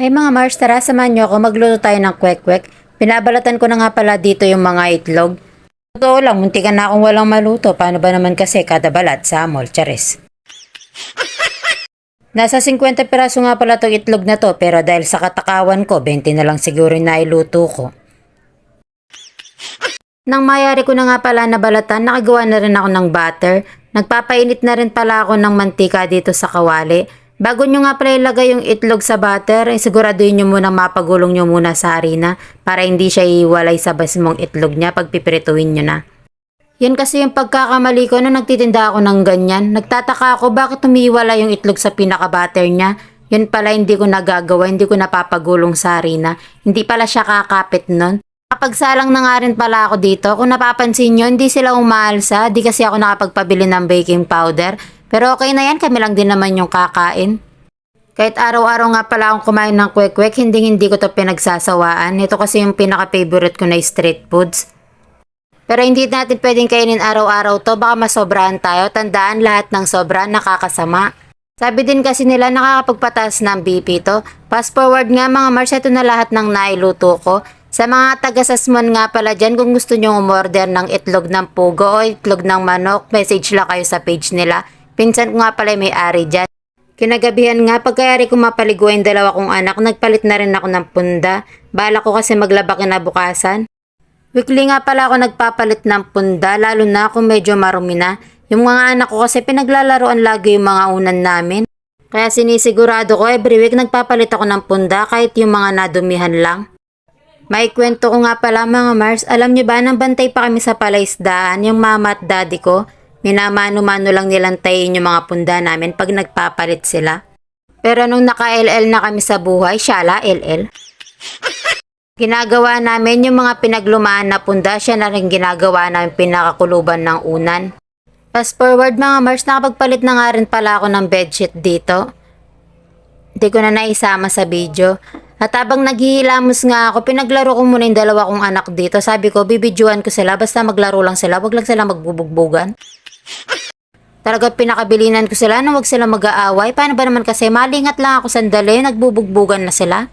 Ay mga Mars, tara samahan nyo ako, magluto tayo ng kwek-kwek. Pinabalatan ko na nga pala dito yung mga itlog. Totoo lang, muntikan na akong walang maluto. Paano ba naman kasi kada balat sa mall, charis. Nasa 50 piraso nga pala itong itlog na to, pero dahil sa katakawan ko, 20 na lang siguro na iluto ko. Nang mayari ko na nga pala na balatan, nakagawa na rin ako ng butter. Nagpapainit na rin pala ako ng mantika dito sa kawali. Bago nyo nga pala ilagay yung itlog sa butter, siguraduhin nyo muna mapagulong nyo muna sa harina para hindi siya iwalay sa basmong itlog niya pag pipirituin nyo na. Yan kasi yung pagkakamali ko nung nagtitinda ako ng ganyan. Nagtataka ako bakit umiiwala yung itlog sa pinaka-butter niya. Yun pala hindi ko nagagawa, hindi ko napapagulong sa harina. Hindi pala siya kakapit nun. Kapagsalang na nga rin pala ako dito. Kung napapansin nyo, hindi sila umaalsa. Di kasi ako nakapagpabili ng baking powder. Pero okay na yan, kami lang din naman yung kakain. Kahit araw-araw nga pala akong kumain ng kwek-kwek, hindi ko to pinagsasawaan. Ito kasi yung pinaka-favorite ko na street foods. Pero hindi natin pwedeng kainin araw-araw to, baka masobrahan tayo. Tandaan, lahat ng sobra nakakasama. Sabi din kasi nila nakakapagpataas ng BP to. Fast forward nga mga Mars, ito na lahat ng nailuto ko. Sa mga taga-Sasmon nga pala dyan, kung gusto nyo umorder ng itlog ng pugo o itlog ng manok, message lang kayo sa page nila. Pinsan ko nga pala may-ari dyan. Kinagabihan nga, pagkayari ko mapaligo yung dalawa kong anak, nagpalit na rin ako ng punda. Bala ko kasi maglaba kinabukasan. Weekly nga pala ako nagpapalit ng punda, lalo na kung medyo marumi na. Yung mga anak ko kasi pinaglalaroan lagi yung mga unan namin. Kaya sinisigurado ko every week nagpapalit ako ng punda kahit yung mga nadumihan lang. May kwento ko nga pala mga Mars, alam nyo ba nang bantay pa kami sa palaisdaan, yung mama at daddy ko, minamano-mano lang nilang tayin yung mga punda namin pag nagpapalit sila. Pero nung naka-LL na kami sa buhay, syala LL. Ginagawa namin yung mga pinaglumaan na punda, siya na rin ginagawa namin pinakakuluban ng unan. Fast forward mga Mars, nakapagpalit na nga rin pala ako ng bedsheet dito. Hindi ko na naisama sa video. At habang naghihilamos nga ako, pinaglaro ko muna yung dalawa kong anak dito. Sabi ko, bibidyoan ko sila, basta maglaro lang sila, wag lang sila magbubugbugan. Talaga pinakabilinan ko sila na wag sila mag-aaway. Paano ba naman kasi, malingat lang ako sandali, nagbubugbugan na sila.